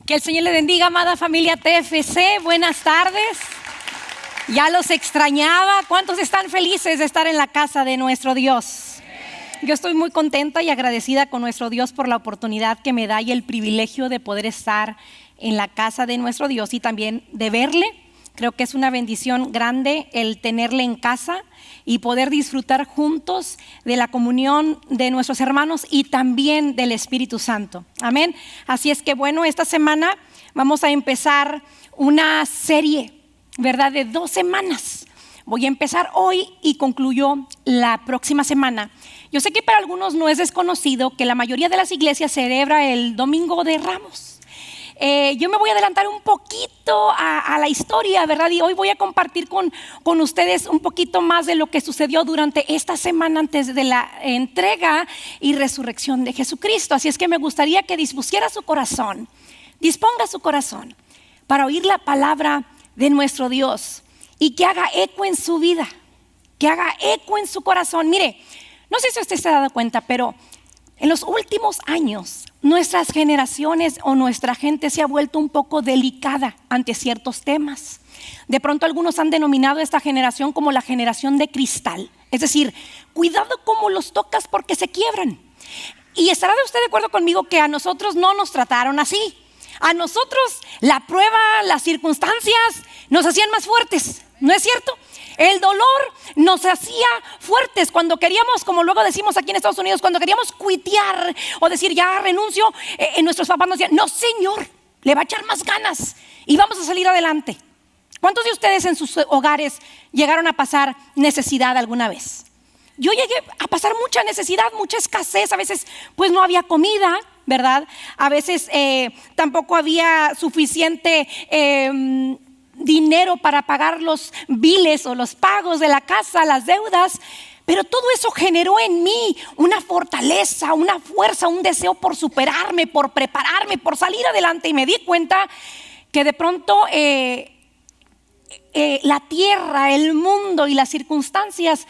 Que el Señor le bendiga, amada familia TFC. Buenas tardes. Ya los extrañaba. ¿Cuántos están felices de estar en la casa de nuestro Dios? Yo estoy muy contenta y agradecida con nuestro Dios por la oportunidad que me da y el privilegio de poder estar en la casa de nuestro Dios y también de verle. Creo que es una bendición grande el tenerle en casa y poder disfrutar juntos de la comunión de nuestros hermanos y también del Espíritu Santo. Amén. Así es que bueno, esta semana vamos a empezar una serie, ¿verdad? De 2 semanas. Voy a empezar hoy y concluyo la próxima semana. Yo sé que para algunos no es desconocido que la mayoría de las iglesias celebra el Domingo de Ramos. Yo me voy a adelantar un poquito a la historia, ¿verdad? Y hoy voy a compartir con ustedes un poquito más de lo que sucedió durante esta semana antes de la entrega y resurrección de Jesucristo. Así es que me gustaría que disponga su corazón para oír la palabra de nuestro Dios y que haga eco en su vida, que haga eco en su corazón. Mire, no sé si usted se ha dado cuenta, pero en los últimos años nuestras generaciones o nuestra gente se ha vuelto un poco delicada ante ciertos temas. De pronto algunos han denominado esta generación como la generación de cristal. Es decir, cuidado cómo los tocas porque se quiebran. Y estará usted de acuerdo conmigo que a nosotros no nos trataron así. A nosotros la prueba, las circunstancias nos hacían más fuertes, ¿no es cierto? El dolor nos hacía fuertes cuando queríamos, como luego decimos aquí en Estados Unidos, cuando queríamos cuitear o decir ya renuncio, nuestros papás nos decían, no señor, le va a echar más ganas y vamos a salir adelante. ¿Cuántos de ustedes en sus hogares llegaron a pasar necesidad alguna vez? Yo llegué a pasar mucha necesidad, mucha escasez, a veces pues no había comida, ¿verdad? A veces tampoco había suficiente dinero para pagar los biles o los pagos de la casa, las deudas. Pero todo eso generó en mí una fortaleza, una fuerza, un deseo por superarme, por prepararme, por salir adelante. Y me di cuenta que de pronto la tierra, el mundo y las circunstancias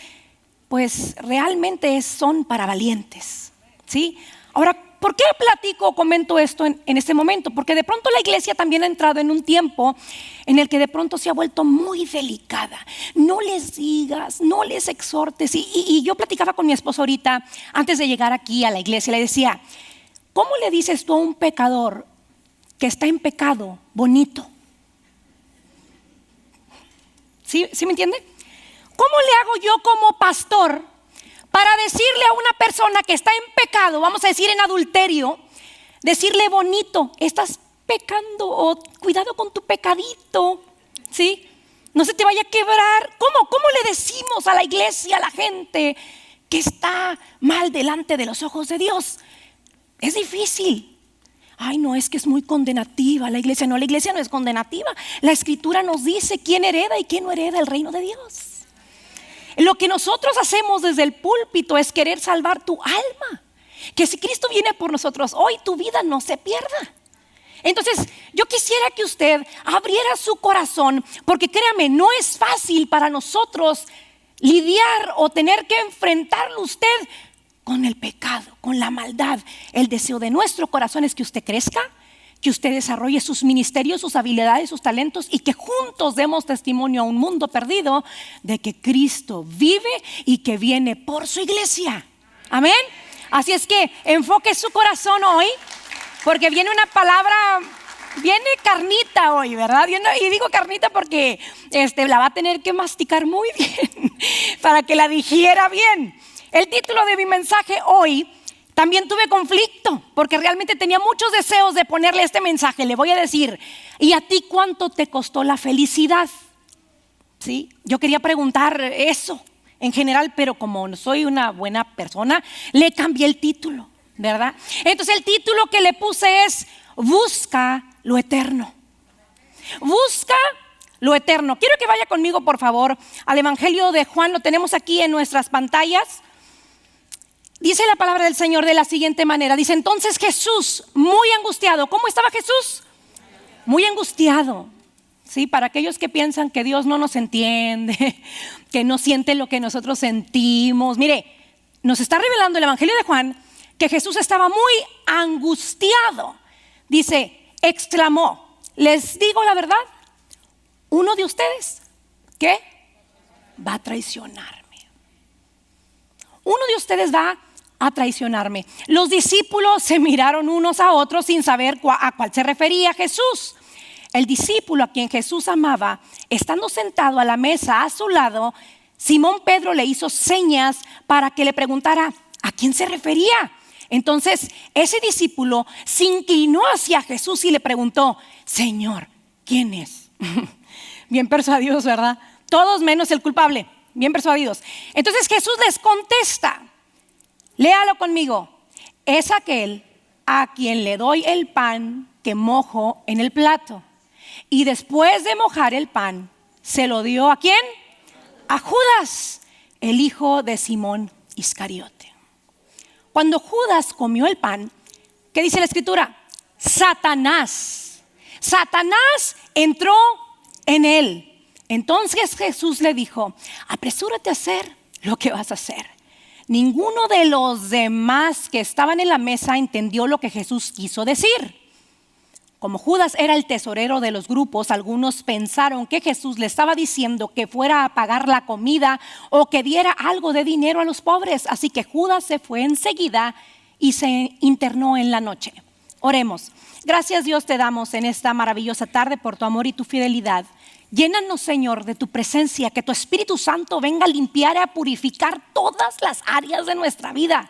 pues realmente son para valientes, ¿sí? Ahora, ¿por qué platico o comento esto en este momento? Porque de pronto la iglesia también ha entrado en un tiempo en el que de pronto se ha vuelto muy delicada. No les digas, no les exhortes. Y yo platicaba con mi esposo ahorita, antes de llegar aquí a la iglesia, le decía, ¿cómo le dices tú a un pecador que está en pecado bonito? ¿Sí me entiende? ¿Cómo le hago yo como pastor para decirle a una persona que está en pecado, vamos a decir en adulterio, decirle bonito, estás pecando o cuidado con tu pecadito, ¿sí? No se te vaya a quebrar. ¿Cómo le decimos a la iglesia, a la gente que está mal delante de los ojos de Dios? Es difícil. Ay, no, es que es muy condenativa la iglesia. No, la iglesia no es condenativa. La escritura nos dice quién hereda y quién no hereda el reino de Dios. Lo que nosotros hacemos desde el púlpito es querer salvar tu alma. Que si Cristo viene por nosotros hoy, tu vida no se pierda. Entonces, yo quisiera que usted abriera su corazón, porque créame, no es fácil para nosotros lidiar o tener que enfrentarlo usted con el pecado, con la maldad. El deseo de nuestro corazón es que usted crezca, que usted desarrolle sus ministerios, sus habilidades, sus talentos y que juntos demos testimonio a un mundo perdido de que Cristo vive y que viene por su iglesia. Amén. Así es que enfoque su corazón hoy, porque viene una palabra, viene carnita hoy, ¿verdad? Y digo carnita porque la va a tener que masticar muy bien para que la digiera bien. El título de mi mensaje hoy, también tuve conflicto porque realmente tenía muchos deseos de ponerle este mensaje. Le voy a decir, ¿y a ti cuánto te costó la felicidad? ¿Sí? Yo quería preguntar eso en general, pero como no soy una buena persona, le cambié el título, ¿verdad? Entonces el título que le puse es Busca lo eterno. Busca lo eterno. Quiero que vaya conmigo, por favor, al Evangelio de Juan. Lo tenemos aquí en nuestras pantallas. Dice la palabra del Señor de la siguiente manera. Dice, entonces Jesús, muy angustiado. ¿Cómo estaba Jesús? Muy angustiado. Sí, para aquellos que piensan que Dios no nos entiende, que no siente lo que nosotros sentimos. Mire, nos está revelando el Evangelio de Juan que Jesús estaba muy angustiado. Dice, exclamó: les digo la verdad, uno de ustedes, ¿qué? Va a traicionarme. Uno de ustedes va a traicionarme. Los discípulos se miraron unos a otros sin saber a cuál se refería Jesús. El discípulo a quien Jesús amaba, estando sentado a la mesa a su lado, Simón Pedro le hizo señas para que le preguntara a quién se refería. Entonces ese discípulo se inclinó hacia Jesús y le preguntó: Señor, ¿quién es? Bien persuadidos, ¿verdad? Todos menos el culpable, bien persuadidos. Entonces Jesús les contesta, léalo conmigo: es aquel a quien le doy el pan que mojo en el plato. Y después de mojar el pan, ¿se lo dio a quién? A Judas, el hijo de Simón Iscariote. Cuando Judas comió el pan, ¿qué dice la escritura? Satanás entró en él. Entonces Jesús le dijo: apresúrate a hacer lo que vas a hacer. Ninguno de los demás que estaban en la mesa entendió lo que Jesús quiso decir. Como Judas era el tesorero de los grupos, algunos pensaron que Jesús le estaba diciendo que fuera a pagar la comida o que diera algo de dinero a los pobres. Así que Judas se fue enseguida y se internó en la noche. Oremos. Gracias, Dios, te damos en esta maravillosa tarde por tu amor y tu fidelidad. Llénanos, Señor, de tu presencia, que tu Espíritu Santo venga a limpiar y a purificar todas las áreas de nuestra vida.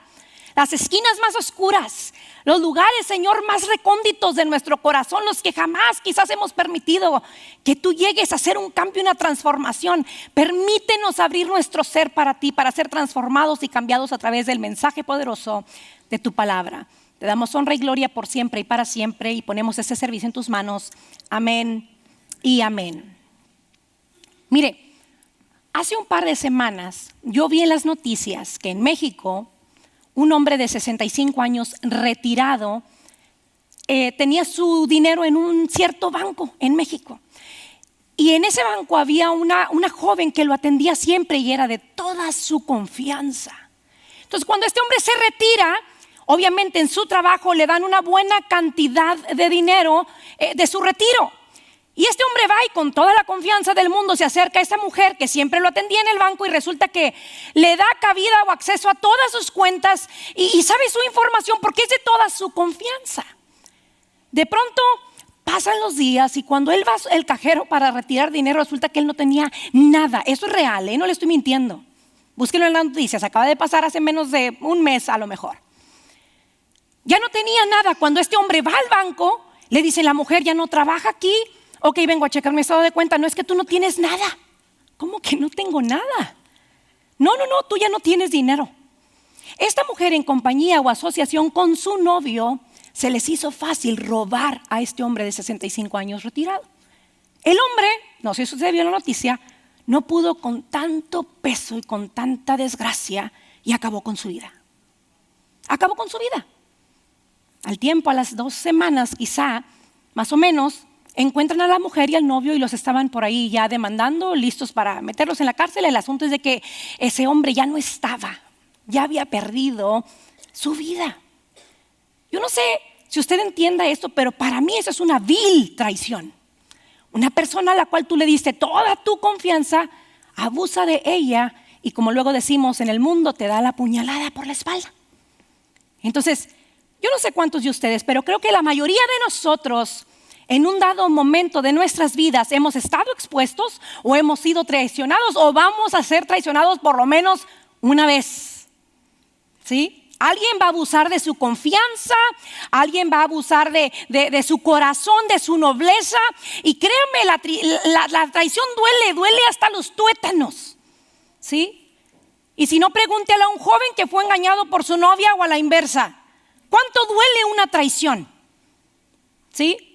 Las esquinas más oscuras, los lugares, Señor, más recónditos de nuestro corazón, los que jamás quizás hemos permitido que tú llegues a hacer un cambio y una transformación. Permítenos abrir nuestro ser para ti, para ser transformados y cambiados a través del mensaje poderoso de tu palabra. Te damos honra y gloria por siempre y para siempre y ponemos ese servicio en tus manos. Amén y amén. Mire, hace un par de semanas yo vi en las noticias que en México un hombre de 65 años retirado tenía su dinero en un cierto banco en México. Y en ese banco había una joven que lo atendía siempre y era de toda su confianza. Entonces, cuando este hombre se retira, obviamente en su trabajo le dan una buena cantidad de dinero de su retiro. Y este hombre va y con toda la confianza del mundo se acerca a esa mujer que siempre lo atendía en el banco y resulta que le da cabida o acceso a todas sus cuentas y sabe su información porque es de toda su confianza. De pronto pasan los días y cuando él va al cajero para retirar dinero resulta que él no tenía nada. Eso es real, no le estoy mintiendo. Búsquenlo en las noticias, acaba de pasar hace menos de un mes a lo mejor. Ya no tenía nada. Cuando este hombre va al banco, le dice la mujer: ya no trabaja aquí. Ok, vengo a checar mi estado de cuenta. No, es que tú no tienes nada. ¿Cómo que no tengo nada? No, tú ya no tienes dinero. Esta mujer, en compañía o asociación con su novio, se les hizo fácil robar a este hombre de 65 años retirado. El hombre, no sé si usted vio la noticia, no pudo con tanto peso y con tanta desgracia y acabó con su vida. Acabó con su vida. Al tiempo, a las 2 semanas quizá, más o menos, encuentran a la mujer y al novio y los estaban por ahí ya demandando, listos para meterlos en la cárcel. El asunto es de que ese hombre ya no estaba, ya había perdido su vida. Yo no sé si usted entienda esto, pero para mí eso es una vil traición. Una persona a la cual tú le diste toda tu confianza, abusa de ella y, como luego decimos en el mundo, te da la puñalada por la espalda. Entonces, yo no sé cuántos de ustedes, pero creo que la mayoría de nosotros en un dado momento de nuestras vidas hemos estado expuestos o hemos sido traicionados o vamos a ser traicionados por lo menos una vez. ¿Sí? Alguien va a abusar de su confianza, alguien va a abusar de su corazón, de su nobleza. Y créanme, la traición duele hasta los tuétanos. ¿Sí? Y si no, pregúntele a un joven que fue engañado por su novia o a la inversa. ¿Cuánto duele una traición? ¿Sí?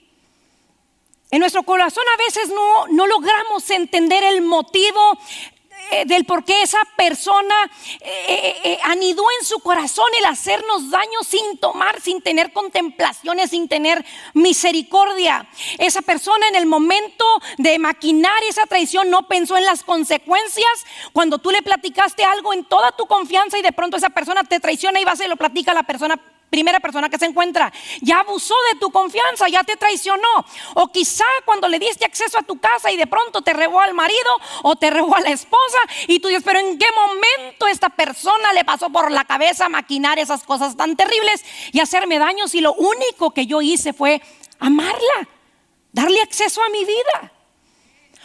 En nuestro corazón a veces no logramos entender el motivo del por qué esa persona anidó en su corazón el hacernos daño sin tomar, sin tener contemplaciones, sin tener misericordia. Esa persona en el momento de maquinar esa traición no pensó en las consecuencias. Cuando tú le platicaste algo en toda tu confianza y de pronto esa persona te traiciona y vas y lo platica a la persona primera persona que se encuentra. Ya abusó de tu confianza, ya te traicionó. O quizá cuando le diste acceso a tu casa y de pronto te robó al marido o te robó a la esposa, y tú dices, pero ¿en qué momento esta persona le pasó por la cabeza maquinar esas cosas tan terribles y hacerme daño, si lo único que yo hice fue amarla, darle acceso a mi vida?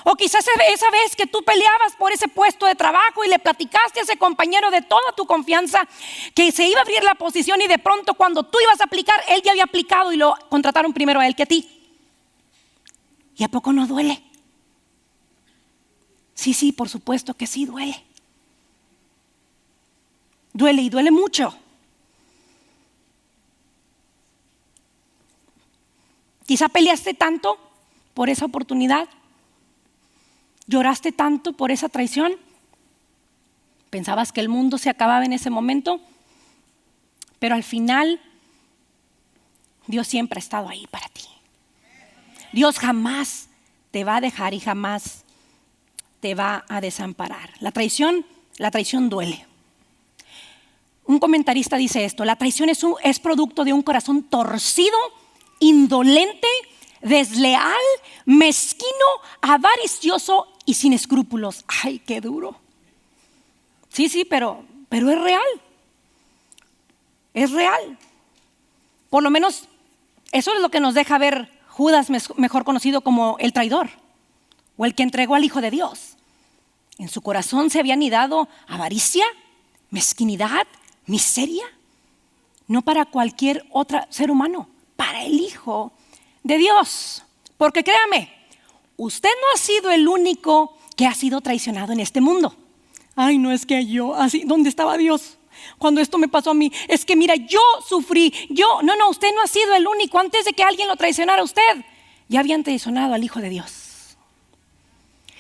O quizás esa vez que tú peleabas por ese puesto de trabajo y le platicaste a ese compañero de toda tu confianza que se iba a abrir la posición, y de pronto cuando tú ibas a aplicar, él ya había aplicado y lo contrataron primero a él que a ti. ¿Y a poco no duele? Sí, por supuesto que sí duele. Duele, y duele mucho. Quizá peleaste tanto por esa oportunidad, lloraste tanto por esa traición, pensabas que el mundo se acababa en ese momento, pero al final Dios siempre ha estado ahí para ti. Dios jamás te va a dejar y jamás te va a desamparar. La traición duele. Un comentarista dice esto: la traición es producto de un corazón torcido, indolente, desleal, mezquino, avaricioso y sin escrúpulos. Ay, qué duro. Sí, pero es real. Es real. Por lo menos eso es lo que nos deja ver Judas, mejor conocido como el traidor, o el que entregó al Hijo de Dios. En su corazón se había anidado avaricia, mezquinidad, miseria. No para cualquier otro ser humano, para el Hijo de Dios. Porque créame, usted no ha sido el único que ha sido traicionado en este mundo. Ay, no, es que yo, así, ¿dónde estaba Dios cuando esto me pasó a mí? Es que mira, yo sufrí, no, usted no ha sido el único. Antes de que alguien lo traicionara a usted, ya habían traicionado al Hijo de Dios.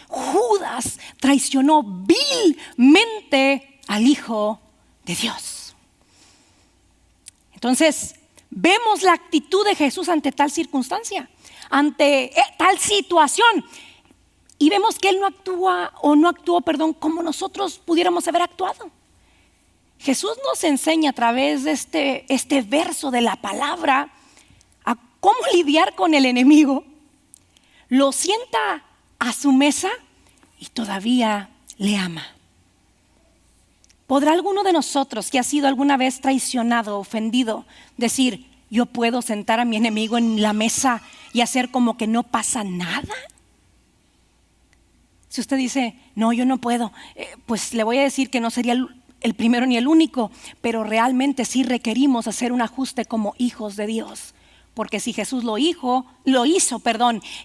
Judas traicionó vilmente al Hijo de Dios. Entonces, vemos la actitud de Jesús ante tal circunstancia, ante tal situación, y vemos que Él no actuó como nosotros pudiéramos haber actuado. Jesús nos enseña a través de este verso de la palabra a cómo lidiar con el enemigo. Lo sienta a su mesa y todavía le ama. ¿Podrá alguno de nosotros que ha sido alguna vez traicionado, ofendido, decir, yo puedo sentar a mi enemigo en la mesa y hacer como que no pasa nada? Si usted dice, no, yo no puedo, pues le voy a decir que no sería el primero ni el único, pero realmente sí requerimos hacer un ajuste como hijos de Dios. Porque si Jesús lo hizo,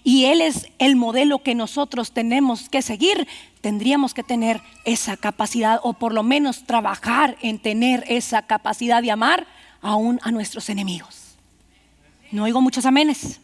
y Él es el modelo que nosotros tenemos que seguir, tendríamos que tener esa capacidad, o por lo menos trabajar en tener esa capacidad de amar aún a nuestros enemigos. No oigo muchos amenes.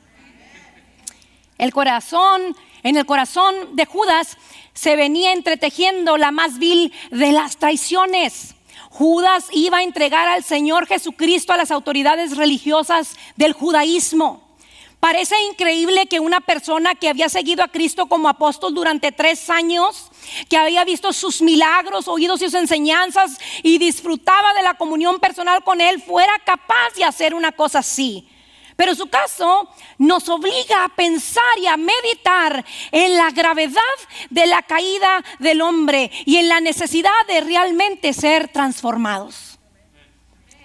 En el corazón de Judas se venía entretejiendo la más vil de las traiciones. Judas iba a entregar al Señor Jesucristo a las autoridades religiosas del judaísmo. Parece increíble que una persona que había seguido a Cristo como apóstol durante 3 años, que había visto sus milagros, oído sus enseñanzas y disfrutaba de la comunión personal con Él, fuera capaz de hacer una cosa así. Pero su caso nos obliga a pensar y a meditar en la gravedad de la caída del hombre y en la necesidad de realmente ser transformados.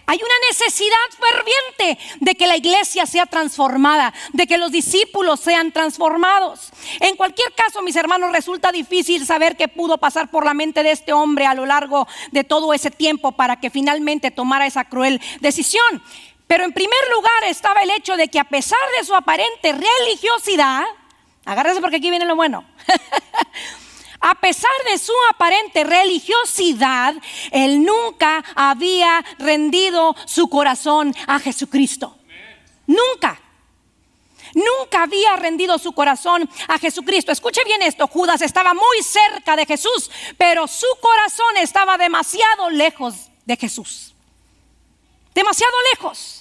Hay una necesidad ferviente de que la iglesia sea transformada, de que los discípulos sean transformados. En cualquier caso, mis hermanos, resulta difícil saber qué pudo pasar por la mente de este hombre a lo largo de todo ese tiempo para que finalmente tomara esa cruel decisión. Pero en primer lugar estaba el hecho de que, a pesar de su aparente religiosidad, agárrese porque aquí viene lo bueno. A pesar de su aparente religiosidad, él nunca había rendido su corazón a Jesucristo. Nunca había rendido su corazón a Jesucristo. Escuche bien esto: Judas estaba muy cerca de Jesús, pero su corazón estaba demasiado lejos de Jesús. Demasiado lejos.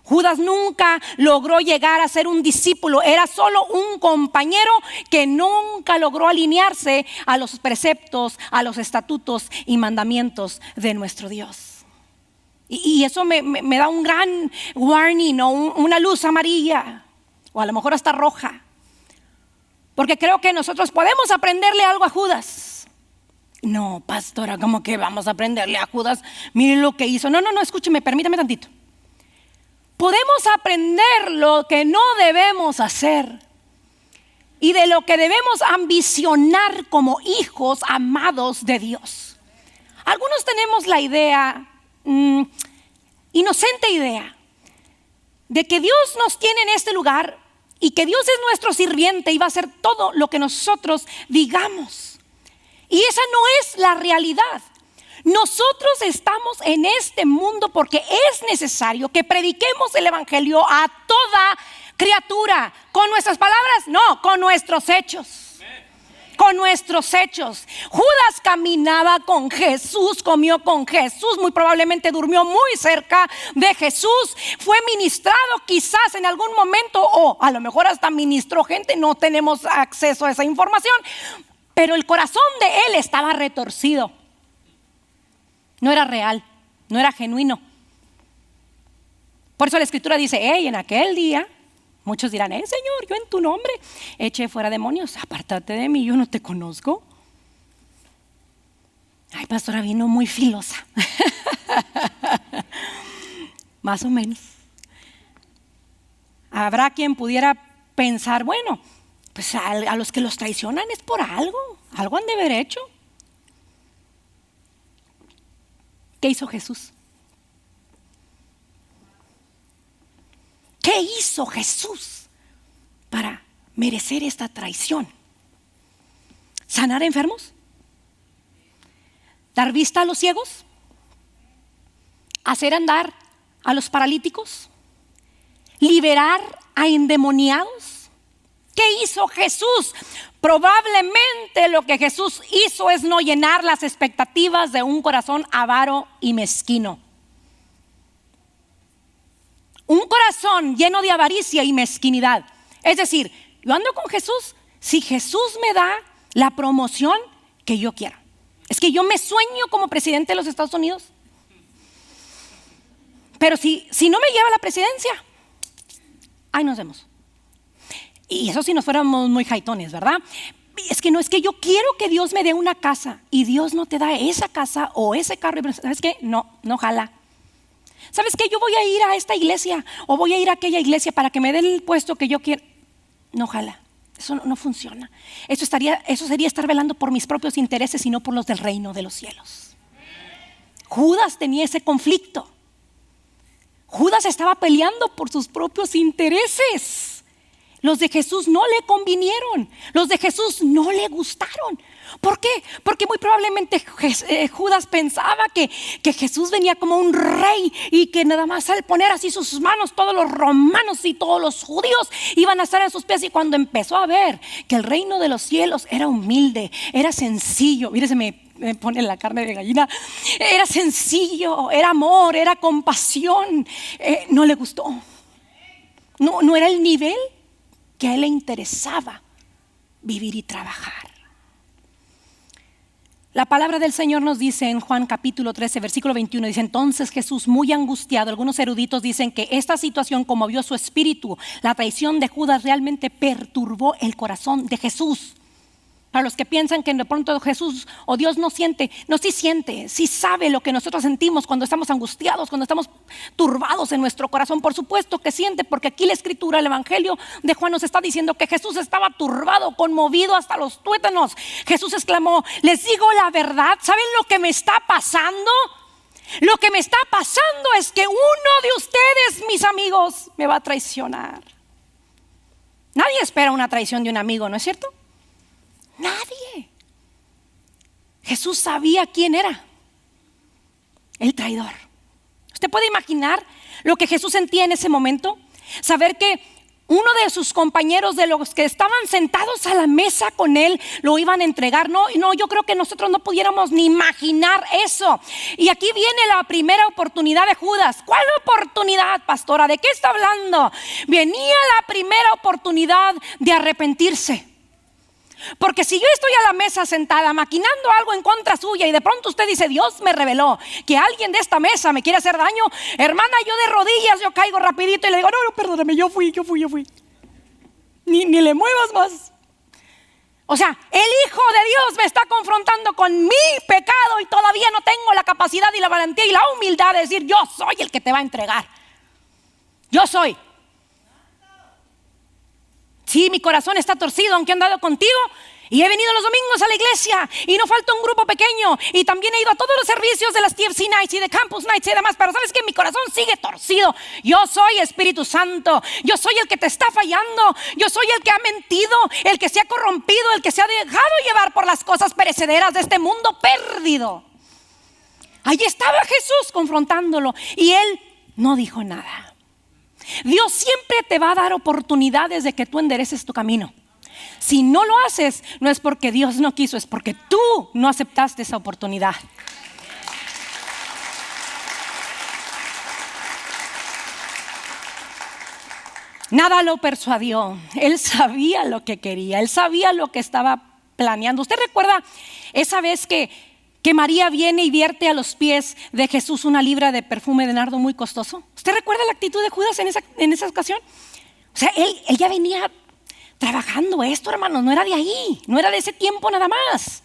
Judas nunca logró llegar a ser un discípulo, era solo un compañero que nunca logró alinearse a los preceptos, a los estatutos y mandamientos de nuestro Dios. Y eso me da un gran warning o una luz amarilla, o a lo mejor hasta roja. Porque creo que nosotros podemos aprenderle algo a Judas. No, pastora, ¿cómo que vamos a aprenderle a Judas? Miren lo que hizo. No, escúcheme, permítame tantito. Podemos aprender lo que no debemos hacer y de lo que debemos ambicionar como hijos amados de Dios. Algunos tenemos la idea, inocente idea, de que Dios nos tiene en este lugar y que Dios es nuestro sirviente y va a hacer todo lo que nosotros digamos. Y esa no es la realidad. Nosotros estamos en este mundo porque es necesario que prediquemos el evangelio a toda criatura. ¿Con nuestras palabras? No, con nuestros hechos. Con nuestros hechos. Judas caminaba con Jesús, comió con Jesús, muy probablemente durmió muy cerca de Jesús, fue ministrado quizás en algún momento, o a lo mejor hasta ministró gente. No tenemos acceso a esa información, pero el corazón de él estaba retorcido. No era real, no era genuino. Por eso la escritura dice: en aquel día muchos dirán: Señor, yo en tu nombre eché fuera demonios. Apártate de mí, yo no te conozco. Ay, pastora, vino muy filosa. Más o menos. Habrá quien pudiera pensar: bueno, pues a los que los traicionan es por algo han de haber hecho. ¿Qué hizo Jesús? ¿Qué hizo Jesús para merecer esta traición? ¿Sanar enfermos? ¿Dar vista a los ciegos? ¿Hacer andar a los paralíticos? ¿Liberar a endemoniados? ¿Qué hizo Jesús? Probablemente lo que Jesús hizo es no llenar las expectativas de un corazón avaro y mezquino. Un corazón lleno de avaricia y mezquinidad. Es decir, yo ando con Jesús si Jesús me da la promoción que yo quiero. Es que yo me sueño como presidente de los Estados Unidos. Pero si no me lleva a la presidencia, ahí nos vemos. Y eso si nos fuéramos muy jaitones, ¿verdad? Es que no, es que yo quiero que Dios me dé una casa y Dios no te da esa casa o ese carro. ¿Sabes qué? No jala. ¿Sabes qué? Yo voy a ir a esta iglesia o voy a ir a aquella iglesia para que me den el puesto que yo quiero. No jala. Eso no funciona. Eso sería estar velando por mis propios intereses y no por los del reino de los cielos. Judas tenía ese conflicto. Judas estaba peleando por sus propios intereses. Los de Jesús no le convinieron. Los de Jesús no le gustaron. ¿Por qué? Porque muy probablemente Judas pensaba que Jesús venía como un rey y que nada más al poner así sus manos, todos los romanos y todos los judíos iban a estar en sus pies. Y cuando empezó a ver que el reino de los cielos era humilde, era sencillo, mire, se me pone la carne de gallina, era sencillo, era amor, era compasión, no le gustó. No era el nivel que a él le interesaba vivir y trabajar. La palabra del Señor nos dice en Juan capítulo 13 versículo 21, dice: entonces Jesús, muy angustiado, algunos eruditos dicen que esta situación conmovió su espíritu. La traición de Judas realmente perturbó el corazón de Jesús. Para los que piensan que de pronto Jesús o Dios no siente, no, sí siente, sí sabe lo que nosotros sentimos cuando estamos angustiados, cuando estamos turbados en nuestro corazón. Por supuesto que siente, porque aquí la escritura, el evangelio de Juan nos está diciendo que Jesús estaba turbado, conmovido hasta los tuétanos. Jesús exclamó: les digo la verdad, ¿saben lo que me está pasando? Lo que me está pasando es que uno de ustedes, mis amigos, me va a traicionar. Nadie espera una traición de un amigo, ¿no es cierto? Nadie. Jesús sabía quién era el traidor. ¿Usted puede imaginar lo que Jesús sentía en ese momento? Saber que uno de sus compañeros, de los que estaban sentados a la mesa con él, lo iban a entregar. No, yo creo que nosotros no pudiéramos ni imaginar eso. Y aquí viene la primera oportunidad de Judas. ¿Cuál oportunidad, pastora? ¿De qué está hablando? Venía la primera oportunidad de arrepentirse. Porque si yo estoy a la mesa sentada maquinando algo en contra suya y de pronto usted dice, Dios me reveló que alguien de esta mesa me quiere hacer daño, hermana, yo de rodillas, yo caigo rapidito y le digo, no, perdóname, yo fui. Ni le muevas más. O sea, el Hijo de Dios me está confrontando con mi pecado y todavía no tengo la capacidad y la valentía y la humildad de decir, yo soy el que te va a entregar. Yo soy. Sí, mi corazón está torcido, aunque he andado contigo y he venido los domingos a la iglesia y no falta un grupo pequeño y también he ido a todos los servicios de las TFC Nights y de Campus Nights y demás, pero sabes que mi corazón sigue torcido. Yo soy Espíritu Santo, yo soy el que te está fallando, yo soy el que ha mentido, el que se ha corrompido, el que se ha dejado llevar por las cosas perecederas de este mundo perdido. Ahí estaba Jesús confrontándolo y él no dijo nada. Dios siempre te va a dar oportunidades de que tú endereces tu camino. Si no lo haces, no es porque Dios no quiso, es porque tú no aceptaste esa oportunidad. Nada lo persuadió. Él sabía lo que quería, él sabía lo que estaba planeando. ¿Usted recuerda esa vez que María viene y vierte a los pies de Jesús una libra de perfume de nardo muy costoso? ¿Usted recuerda la actitud de Judas en esa ocasión? O sea, él ya venía trabajando esto, hermanos, no era de ahí, no era de ese tiempo nada más.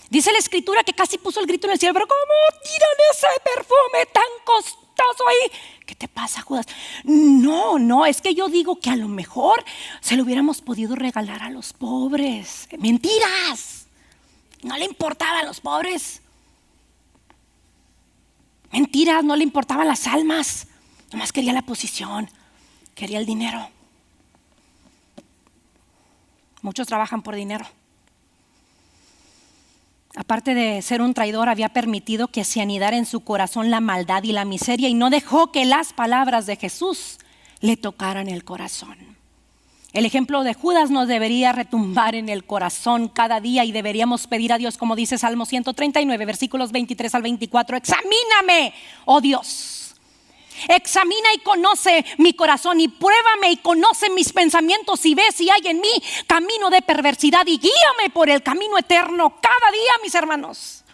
Dice la escritura que casi puso el grito en el cielo, pero ¿cómo tiran ese perfume tan costoso ahí? ¿Qué te pasa, Judas? No, es que yo digo que a lo mejor se lo hubiéramos podido regalar a los pobres. Mentiras, no le importaba a los pobres. Mentiras, no le importaban las almas, nomás quería la posición, quería el dinero. Muchos trabajan por dinero. Aparte de ser un traidor, había permitido que se anidara en su corazón la maldad y la miseria y no dejó que las palabras de Jesús le tocaran el corazón. El ejemplo de Judas nos debería retumbar en el corazón cada día y deberíamos pedir a Dios, como dice Salmo 139, versículos 23 al 24, examíname, oh Dios. Examina y conoce mi corazón y pruébame y conoce mis pensamientos y ve si hay en mí camino de perversidad y guíame por el camino eterno cada día, mis hermanos.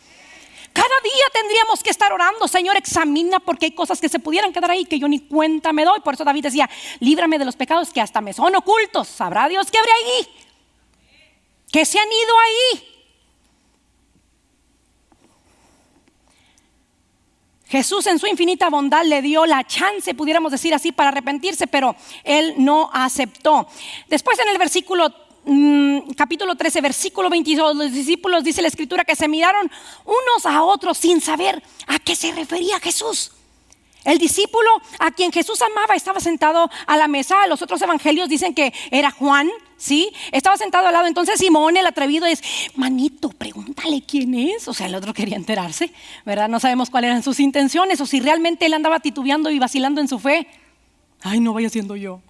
Cada día tendríamos que estar orando, Señor, examina, porque hay cosas que se pudieran quedar ahí que yo ni cuenta me doy. Por eso David decía, líbrame de los pecados que hasta me son ocultos. Sabrá Dios que habrá ahí, que se han ido ahí. Jesús en su infinita bondad le dio la chance, pudiéramos decir así, para arrepentirse, pero él no aceptó. Después en el versículo capítulo 13, versículo 22, los discípulos, dice la escritura, que se miraron unos a otros sin saber a qué se refería Jesús. El discípulo a quien Jesús amaba estaba sentado a la mesa. Los otros evangelios dicen que era Juan, ¿sí? Estaba sentado al lado. Entonces Simón, el atrevido, es, manito, pregúntale quién es. O sea, el otro quería enterarse, ¿verdad? No sabemos cuáles eran sus intenciones o si realmente él andaba titubeando y vacilando en su fe. Ay, no vaya siendo yo.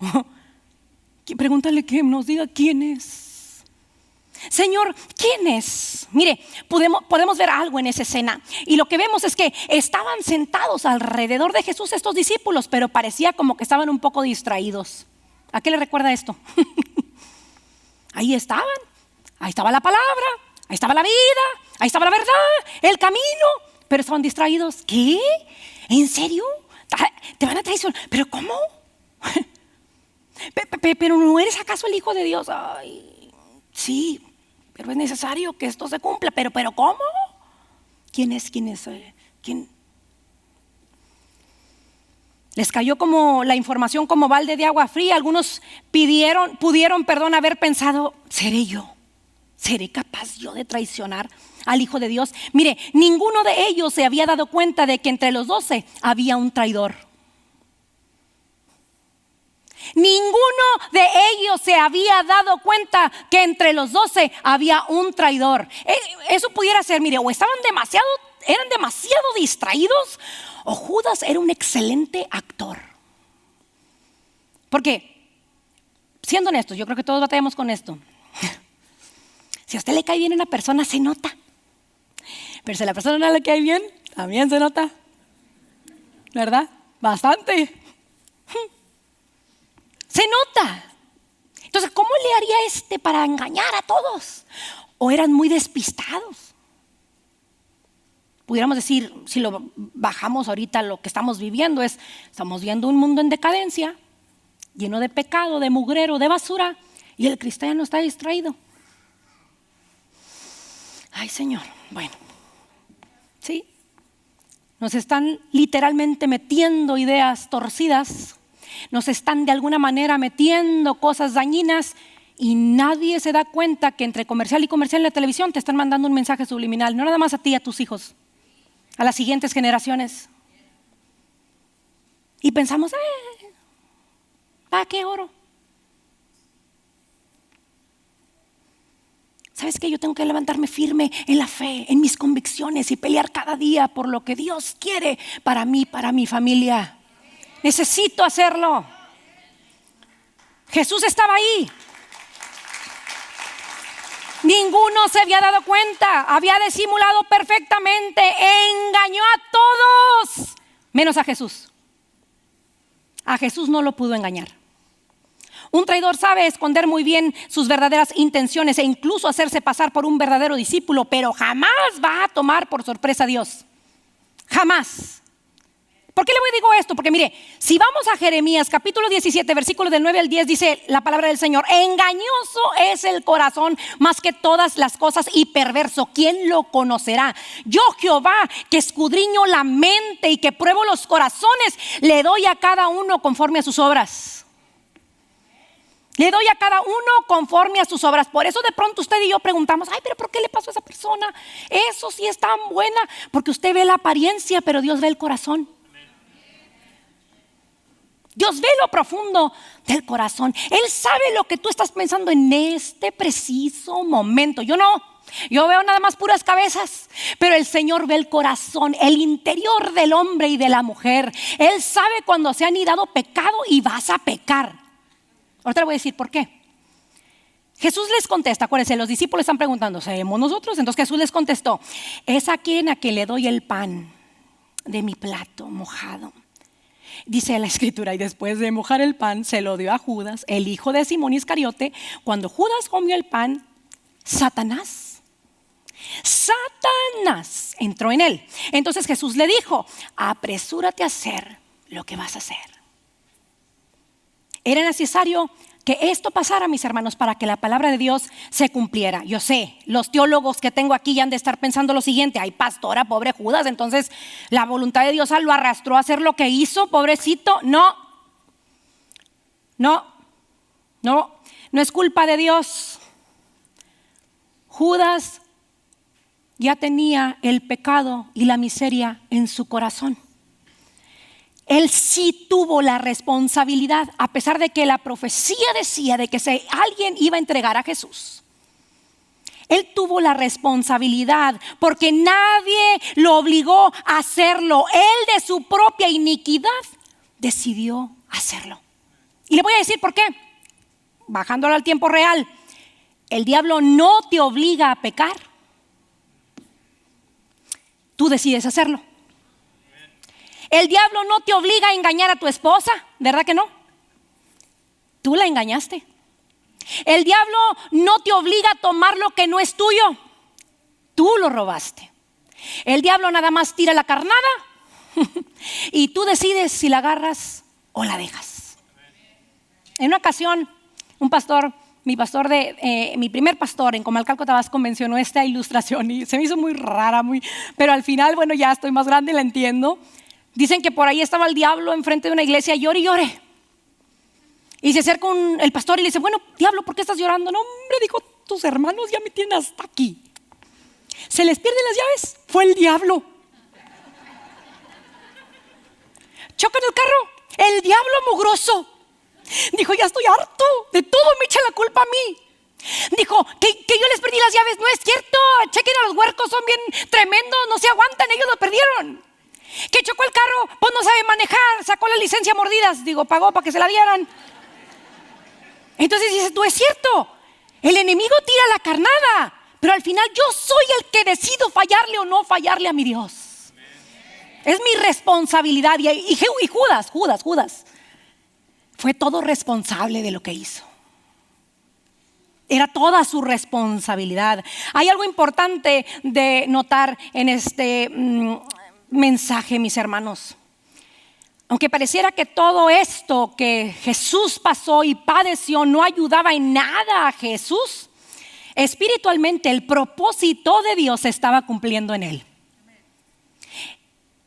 Pregúntale que nos diga quién es. Señor, ¿quién es? Mire, podemos ver algo en esa escena. Y lo que vemos es que estaban sentados alrededor de Jesús estos discípulos, pero parecía como que estaban un poco distraídos. ¿A qué le recuerda esto? Ahí estaban, ahí estaba la palabra, ahí estaba la vida, ahí estaba la verdad, el camino, pero estaban distraídos. ¿Qué? ¿En serio? ¿Te van a traicionar? ¿Pero cómo? ¿Pero no eres acaso el Hijo de Dios? Ay, sí, pero es necesario que esto se cumpla. ¿Pero cómo? ¿Quién es? ¿Quién? Les cayó como la información como balde de agua fría. Algunos pudieron haber pensado, ¿seré capaz yo de traicionar al Hijo de Dios? Mire, ninguno de ellos se había dado cuenta de que entre los 12 había un traidor. Ninguno de ellos se había dado cuenta que entre los 12 había un traidor. Eso pudiera ser, mire, o eran demasiado distraídos, o Judas era un excelente actor. Porque, siendo honestos, yo creo que todos batallamos con esto. Si a usted le cae bien una persona, se nota. Pero si a la persona no le cae bien, también se nota, ¿verdad? Bastante. Se nota. Entonces, ¿cómo le haría para engañar a todos? ¿O eran muy despistados? Pudiéramos decir, si lo bajamos ahorita, lo que estamos viviendo estamos viendo un mundo en decadencia, lleno de pecado, de mugrero, de basura, y el cristiano está distraído. Ay, Señor, bueno, sí, nos están literalmente metiendo ideas torcidas, nos están de alguna manera metiendo cosas dañinas y nadie se da cuenta que entre comercial y comercial en la televisión te están mandando un mensaje subliminal, no nada más a ti y a tus hijos, a las siguientes generaciones. Y pensamos, ¿para qué oro? ¿Sabes qué? Yo tengo que levantarme firme en la fe, en mis convicciones y pelear cada día por lo que Dios quiere para mí, para mi familia. Necesito hacerlo. Jesús estaba ahí. Ninguno se había dado cuenta, había disimulado perfectamente, engañó a todos, menos a Jesús. A Jesús no lo pudo engañar. Un traidor sabe esconder muy bien sus verdaderas intenciones e incluso hacerse pasar por un verdadero discípulo, pero jamás va a tomar por sorpresa a Dios. Jamás. ¿Por qué le digo esto? Porque mire, si vamos a Jeremías capítulo 17, versículos del 9 al 10, dice la palabra del Señor: engañoso es el corazón más que todas las cosas y perverso, ¿quién lo conocerá? Yo, Jehová, que escudriño la mente y que pruebo los corazones, le doy a cada uno conforme a sus obras. Le doy a cada uno conforme a sus obras. Por eso de pronto usted y yo preguntamos, ay, pero ¿por qué le pasó a esa persona? Eso sí es tan buena. Porque usted ve la apariencia, pero Dios ve el corazón. Dios ve lo profundo del corazón. Él sabe lo que tú estás pensando en este preciso momento. Yo no. Yo veo nada más puras cabezas, pero el Señor ve el corazón, el interior del hombre y de la mujer. Él sabe cuando se han anidado pecado y vas a pecar. Ahorita le voy a decir por qué. Jesús les contesta, acuérdense, los discípulos están preguntando, ¿seremos nosotros? Entonces Jesús les contestó: es a quien le doy el pan de mi plato mojado. Dice la escritura, y después de mojar el pan se lo dio a Judas, el hijo de Simón Iscariote. Cuando Judas comió el pan, Satanás entró en él. Entonces Jesús le dijo: apresúrate a hacer lo que vas a hacer. Era necesario que esto pasara, mis hermanos, para que la palabra de Dios se cumpliera. Yo sé, los teólogos que tengo aquí ya han de estar pensando lo siguiente: ay, pastora, pobre Judas, entonces la voluntad de Dios lo arrastró a hacer lo que hizo, pobrecito. No es culpa de Dios. Judas ya tenía el pecado y la miseria en su corazón. Él sí tuvo la responsabilidad, a pesar de que la profecía decía de que alguien iba a entregar a Jesús. Él tuvo la responsabilidad porque nadie lo obligó a hacerlo. Él de su propia iniquidad decidió hacerlo. Y le voy a decir por qué. Bajándolo al tiempo real, el diablo no te obliga a pecar. Tú decides hacerlo. El diablo no te obliga a engañar a tu esposa, ¿verdad que no? Tú la engañaste. El diablo no te obliga a tomar lo que no es tuyo. Tú lo robaste. El diablo nada más tira la carnada y tú decides si la agarras o la dejas. En una ocasión, un pastor, mi primer pastor en Comalcalco, Tabasco, mencionó esta ilustración y se me hizo muy rara, pero al final, bueno, ya estoy más grande y la entiendo. Dicen que por ahí estaba el diablo enfrente de una iglesia, llore y llore. Y se acerca el pastor y le dice: bueno, diablo, ¿por qué estás llorando? No, hombre, dijo, tus hermanos ya me tienen hasta aquí. Se les pierden las llaves. Fue el diablo. Chocan el carro. El diablo mugroso. Dijo: ya estoy harto. De todo me echa la culpa a mí. Dijo que yo les perdí las llaves. No es cierto. Chequen a los huercos, son bien tremendos. No se aguantan, ellos lo perdieron. Que chocó el carro, pues no sabe manejar, sacó la licencia a mordidas. Digo, pagó para que se la dieran. Entonces dices tú: es cierto, el enemigo tira la carnada, pero al final yo soy el que decido fallarle o no fallarle a mi Dios. Es mi responsabilidad. Y Judas fue todo responsable de lo que hizo. Era toda su responsabilidad. Hay algo importante de notar en este mensaje, mis hermanos. Aunque pareciera que todo esto que Jesús pasó y padeció no ayudaba en nada a Jesús, espiritualmente el propósito de Dios se estaba cumpliendo en él.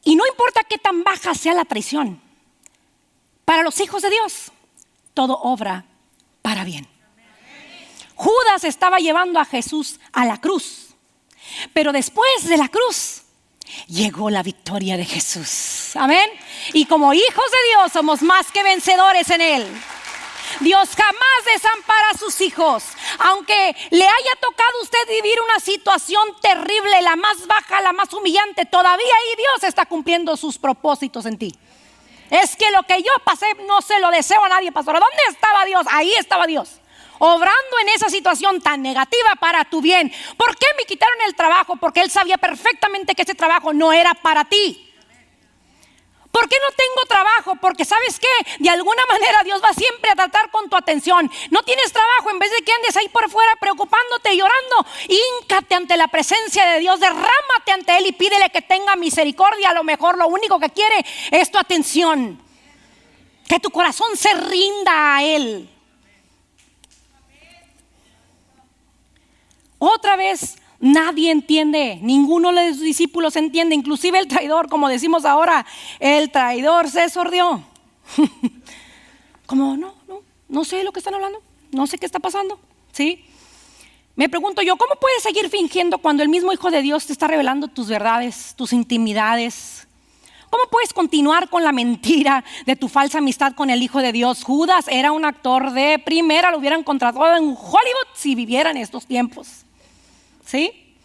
Y no importa qué tan baja sea la traición, para los hijos de Dios, todo obra para bien. Judas estaba llevando a Jesús a la cruz, pero después de la cruz llegó la victoria de Jesús. Amén. Y como hijos de Dios somos más que vencedores en él. Dios jamás desampara a sus hijos. Aunque le haya tocado a usted vivir una situación terrible, la más baja, la más humillante, todavía ahí Dios está cumpliendo sus propósitos en ti. Es que lo que yo pasé no se lo deseo a nadie, pastora. ¿Dónde estaba Dios? Ahí estaba Dios, obrando en esa situación tan negativa para tu bien. ¿Por qué me quitaron el trabajo? Porque Él sabía perfectamente que ese trabajo no era para ti. ¿Por qué no tengo trabajo? Porque ¿sabes qué? De alguna manera Dios va siempre a tratar con tu atención. No tienes trabajo, en vez de que andes ahí por fuera preocupándote y llorando, híncate ante la presencia de Dios, derrámate ante Él y pídele que tenga misericordia. A lo mejor lo único que quiere es tu atención, que tu corazón se rinda a Él. Otra vez, nadie entiende, ninguno de sus discípulos entiende, inclusive el traidor, como decimos ahora, el traidor se sordió. Como no sé lo que están hablando, no sé qué está pasando, ¿sí? Me pregunto yo, ¿cómo puedes seguir fingiendo cuando el mismo Hijo de Dios te está revelando tus verdades, tus intimidades? ¿Cómo puedes continuar con la mentira de tu falsa amistad con el Hijo de Dios? Judas era un actor de primera, lo hubieran contratado en Hollywood si viviera en estos tiempos. ¿Sí?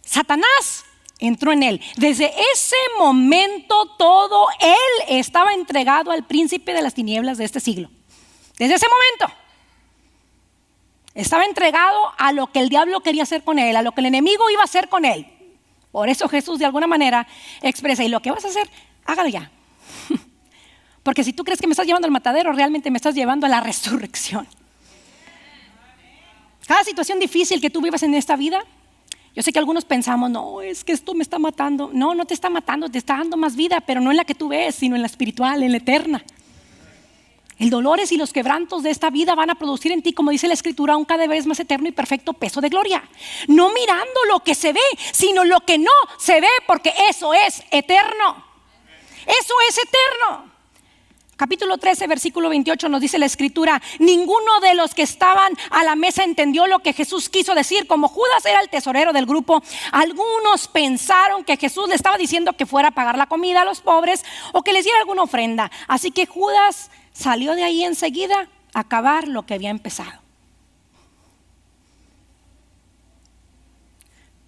Satanás entró en él. Desde ese momento todo él estaba entregado al príncipe de las tinieblas de este siglo. Desde ese momento estaba entregado a lo que el diablo quería hacer con él, a lo que el enemigo iba a hacer con él. Por eso Jesús de alguna manera expresa: y lo que vas a hacer, hágalo ya. Porque si tú crees que me estás llevando al matadero, realmente me estás llevando a la resurrección. Cada situación difícil que tú vivas en esta vida, yo sé que algunos pensamos, no, es que esto me está matando. No, no te está matando, te está dando más vida, pero no en la que tú ves, sino en la espiritual, en la eterna. El dolores y los quebrantos de esta vida van a producir en ti, como dice la Escritura, un cada vez más eterno y perfecto peso de gloria. No mirando lo que se ve, sino lo que no se ve, porque eso es eterno. Eso es eterno. Capítulo 13, versículo 28 nos dice la Escritura: ninguno de los que estaban a la mesa entendió lo que Jesús quiso decir. Como Judas era el tesorero del grupo, algunos pensaron que Jesús le estaba diciendo que fuera a pagar la comida a los pobres o que les diera alguna ofrenda. Así que Judas salió de ahí enseguida a acabar lo que había empezado.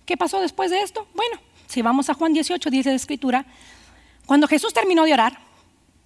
¿Qué pasó después de esto? Bueno, si vamos a Juan 18, dice la Escritura: cuando Jesús terminó de orar,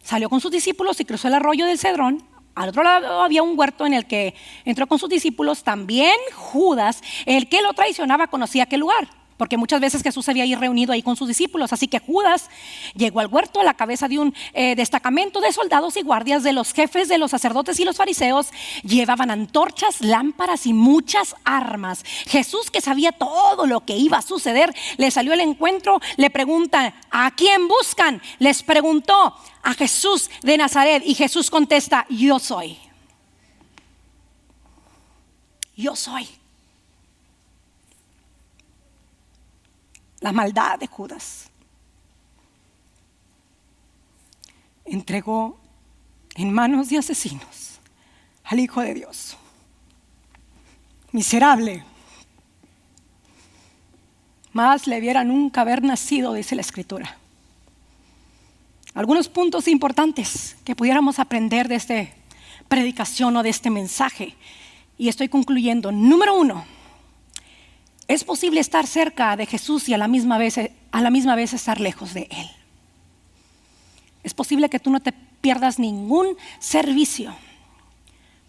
salió con sus discípulos y cruzó el arroyo del Cedrón. Al otro lado había un huerto en el que entró con sus discípulos. También Judas, el que lo traicionaba, conocía aquel lugar, porque muchas veces Jesús se había ido reunido ahí con sus discípulos. Así que Judas llegó al huerto a la cabeza de un destacamento de soldados y guardias de los jefes de los sacerdotes y los fariseos. Llevaban antorchas, lámparas y muchas armas. Jesús, que sabía todo lo que iba a suceder, le salió al encuentro. Le pregunta: ¿a quién buscan? Les preguntó: a Jesús de Nazaret. Y Jesús contesta: yo soy. Yo soy. La maldad de Judas entregó en manos de asesinos al Hijo de Dios. Miserable. Más le viera nunca haber nacido, dice la Escritura. Algunos puntos importantes que pudiéramos aprender de esta predicación o de este mensaje, y estoy concluyendo. Número 1: es posible estar cerca de Jesús y a la misma vez estar lejos de Él. Es posible que tú no te pierdas ningún servicio,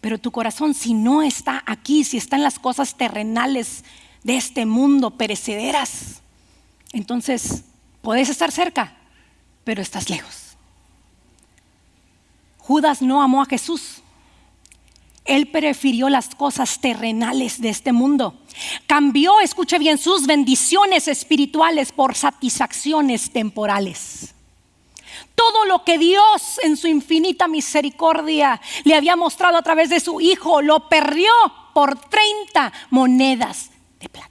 pero tu corazón, si no está aquí, si está en las cosas terrenales de este mundo, perecederas, entonces puedes estar cerca, pero estás lejos. Judas no amó a Jesús. Él prefirió las cosas terrenales de este mundo. Cambió, escuche bien, sus bendiciones espirituales por satisfacciones temporales. Todo lo que Dios en su infinita misericordia le había mostrado a través de su Hijo, lo perdió por 30 monedas de plata.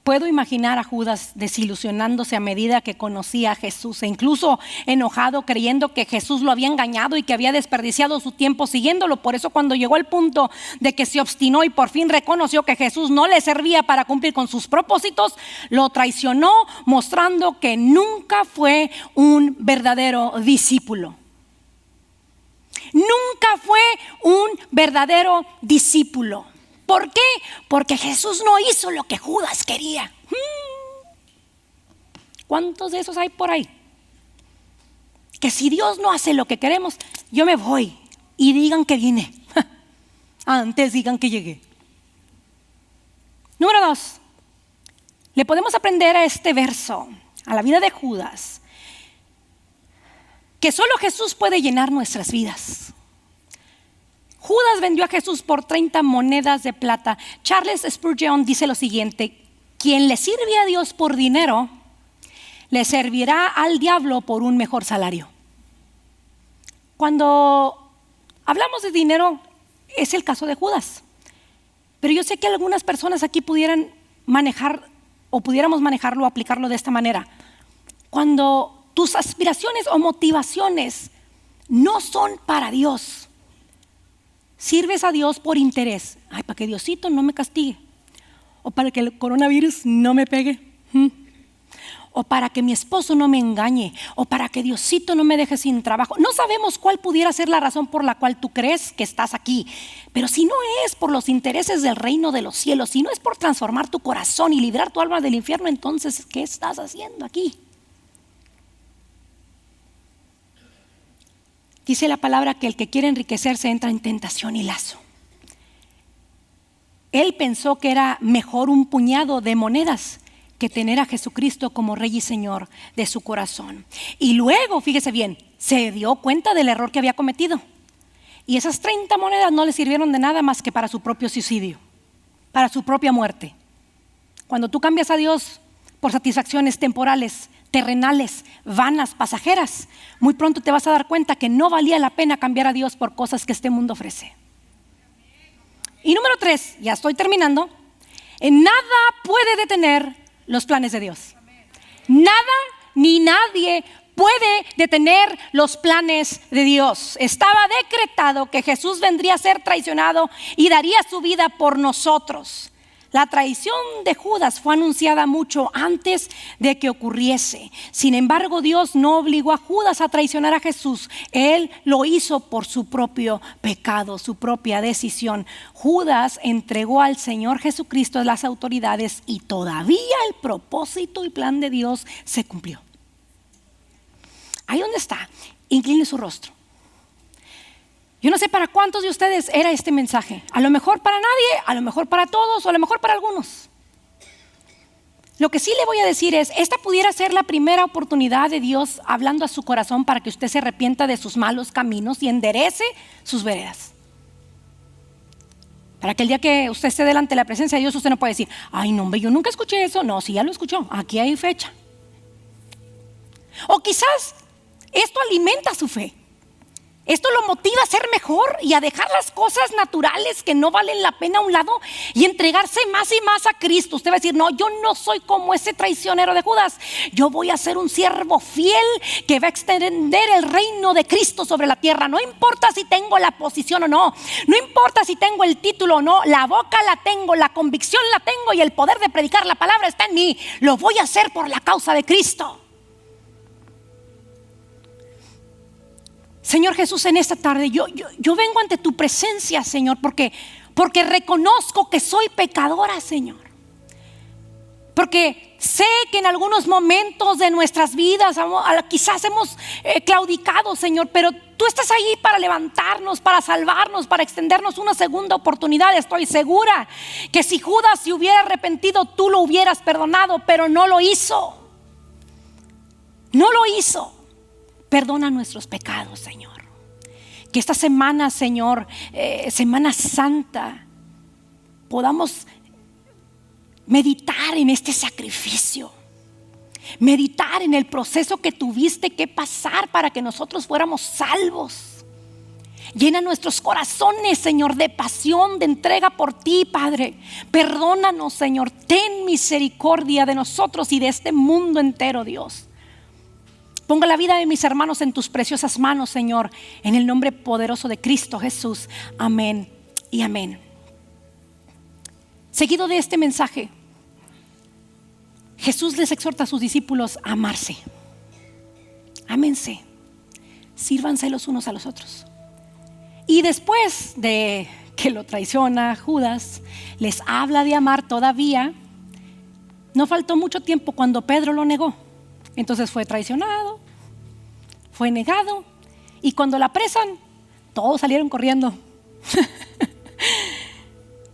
Puedo imaginar a Judas desilusionándose a medida que conocía a Jesús e incluso enojado, creyendo que Jesús lo había engañado y que había desperdiciado su tiempo siguiéndolo. Por eso, cuando llegó al punto de que se obstinó y por fin reconoció que Jesús no le servía para cumplir con sus propósitos, lo traicionó, mostrando que nunca fue un verdadero discípulo. Nunca fue un verdadero discípulo. ¿Por qué? Porque Jesús no hizo lo que Judas quería. ¿Cuántos de esos hay por ahí? Que si Dios no hace lo que queremos, yo me voy y digan que vine. Antes digan que llegué. Número 2. Le podemos aprender a este verso, a la vida de Judas, que solo Jesús puede llenar nuestras vidas. Judas vendió a Jesús por 30 monedas de plata. Charles Spurgeon dice lo siguiente: quien le sirve a Dios por dinero, le servirá al diablo por un mejor salario. Cuando hablamos de dinero, es el caso de Judas. Pero yo sé que algunas personas aquí pudieran manejar o pudiéramos manejarlo o aplicarlo de esta manera. Cuando tus aspiraciones o motivaciones no son para Dios, sirves a Dios por interés. Ay, para que Diosito no me castigue, o para que el coronavirus no me pegue, o para que mi esposo no me engañe, o para que Diosito no me deje sin trabajo. No sabemos cuál pudiera ser la razón por la cual tú crees que estás aquí, pero si no es por los intereses del reino de los cielos, si no es por transformar tu corazón y librar tu alma del infierno, entonces ¿qué estás haciendo aquí? Dice la palabra que el que quiere enriquecerse entra en tentación y lazo. Él pensó que era mejor un puñado de monedas que tener a Jesucristo como Rey y Señor de su corazón. Y luego, fíjese bien, se dio cuenta del error que había cometido. Y esas 30 monedas no le sirvieron de nada más que para su propio suicidio, para su propia muerte. Cuando tú cambias a Dios por satisfacciones temporales, terrenales, vanas, pasajeras, muy pronto te vas a dar cuenta que no valía la pena cambiar a Dios por cosas que este mundo ofrece. Y número 3, ya estoy terminando. Nada puede detener los planes de Dios. Nada ni nadie puede detener los planes de Dios. Estaba decretado que Jesús vendría a ser traicionado y daría su vida por nosotros. La traición de Judas fue anunciada mucho antes de que ocurriese. Sin embargo, Dios no obligó a Judas a traicionar a Jesús. Él lo hizo por su propio pecado, su propia decisión. Judas entregó al Señor Jesucristo las autoridades y todavía el propósito y plan de Dios se cumplió. Ahí donde está, incline su rostro. Yo no sé para cuántos de ustedes era este mensaje. A lo mejor para nadie, a lo mejor para todos, o a lo mejor para algunos. Lo que sí le voy a decir es, esta pudiera ser la primera oportunidad de Dios hablando a su corazón para que usted se arrepienta de sus malos caminos y enderece sus veredas. Para que el día que usted esté delante de la presencia de Dios, usted no puede decir: ay, no, hombre, yo nunca escuché eso. No, si ya lo escuchó, aquí hay fecha. O quizás esto alimenta su fe. Esto lo motiva a ser mejor y a dejar las cosas naturales que no valen la pena a un lado y entregarse más y más a Cristo. Usted va a decir: no, yo no soy como ese traicionero de Judas. Yo voy a ser un siervo fiel que va a extender el reino de Cristo sobre la tierra. No importa si tengo la posición o no. No importa si tengo el título o no. La boca la tengo, la convicción la tengo y el poder de predicar la palabra está en mí. Lo voy a hacer por la causa de Cristo. Señor Jesús, en esta tarde yo vengo ante tu presencia, Señor, porque reconozco que soy pecadora, Señor. Porque sé que en algunos momentos de nuestras vidas quizás hemos claudicado, Señor, pero tú estás ahí para levantarnos, para salvarnos, para extendernos una segunda oportunidad. Estoy segura que si Judas se hubiera arrepentido, tú lo hubieras perdonado, pero no lo hizo. No lo hizo. Perdona nuestros pecados, Señor. Que esta semana, Señor, Semana Santa, podamos meditar en este sacrificio, meditar en el proceso que tuviste que pasar para que nosotros fuéramos salvos. Llena nuestros corazones, Señor, de pasión, de entrega por ti, Padre. Perdónanos, Señor. Ten misericordia de nosotros y de este mundo entero, Dios. Ponga la vida de mis hermanos en tus preciosas manos, Señor, en el nombre poderoso de Cristo Jesús. Amén y amén. Seguido de este mensaje, Jesús les exhorta a sus discípulos a amarse. Ámense, sírvanse los unos a los otros. Y después de que lo traiciona Judas, les habla de amar todavía. No faltó mucho tiempo cuando Pedro lo negó. Entonces fue traicionado, fue negado, y cuando la apresan, todos salieron corriendo.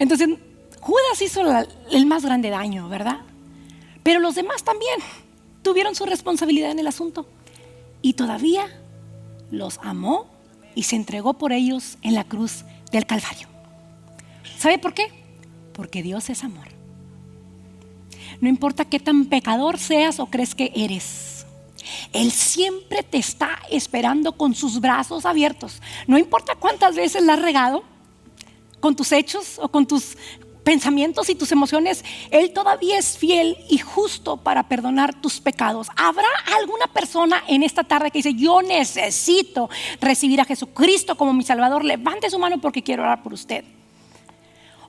Entonces Judas hizo el más grande daño, ¿verdad? Pero los demás también tuvieron su responsabilidad en el asunto, y todavía los amó y se entregó por ellos en la cruz del Calvario. ¿Sabe por qué? Porque Dios es amor. No importa qué tan pecador seas o crees que eres, Él siempre te está esperando con sus brazos abiertos. No importa cuántas veces la has regado con tus hechos o con tus pensamientos y tus emociones, Él todavía es fiel y justo para perdonar tus pecados. ¿Habrá alguna persona en esta tarde que dice: yo necesito recibir a Jesucristo como mi Salvador? Levante su mano porque quiero orar por usted.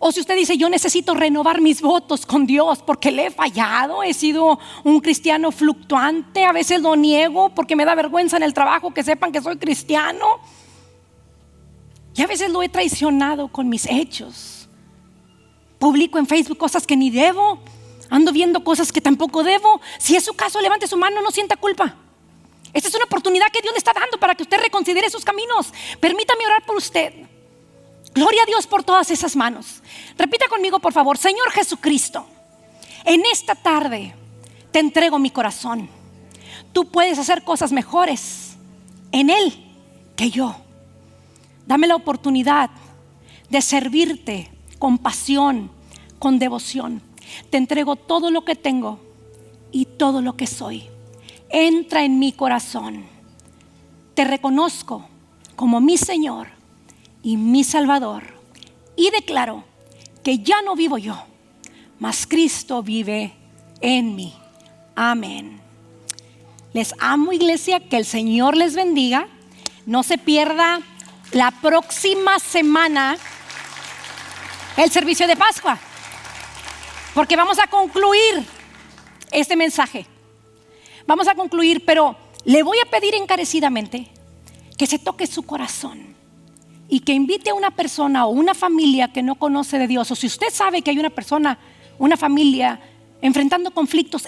O si usted dice: yo necesito renovar mis votos con Dios porque le he fallado, he sido un cristiano fluctuante, a veces lo niego porque me da vergüenza en el trabajo que sepan que soy cristiano, y a veces lo he traicionado con mis hechos. Publico en Facebook cosas que ni debo, ando viendo cosas que tampoco debo. Si es su caso, levante su mano, no sienta culpa. Esta es una oportunidad que Dios le está dando para que usted reconsidere sus caminos. Permítame orar por usted. Gloria a Dios por todas esas manos. Repita conmigo, por favor: Señor Jesucristo, en esta tarde te entrego mi corazón. Tú puedes hacer cosas mejores en Él que yo. Dame la oportunidad de servirte con pasión, con devoción. Te entrego todo lo que tengo y todo lo que soy. Entra en mi corazón. Te reconozco como mi Señor y mi Salvador, y declaro que ya no vivo yo, mas Cristo vive en mí. Amén. Les amo, iglesia. Que el Señor les bendiga. No se pierda la próxima semana el servicio de Pascua, porque vamos a concluir este mensaje. Vamos a concluir, pero le voy a pedir encarecidamente que se toque su corazón y que invite a una persona o una familia que no conoce de Dios. O si usted sabe que hay una persona, una familia enfrentando conflictos,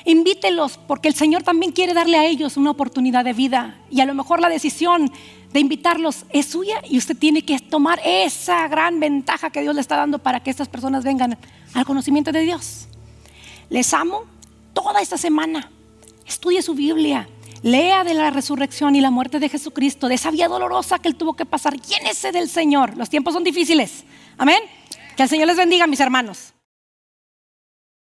invítelos, porque el Señor también quiere darle a ellos una oportunidad de vida. Y a lo mejor la decisión de invitarlos es suya, y usted tiene que tomar esa gran ventaja que Dios le está dando para que estas personas vengan al conocimiento de Dios. Les amo. Toda esta semana estudie su Biblia, lea de la resurrección y la muerte de Jesucristo, de esa vía dolorosa que Él tuvo que pasar. Llénese del Señor. Los tiempos son difíciles. Amén. Que el Señor les bendiga, mis hermanos.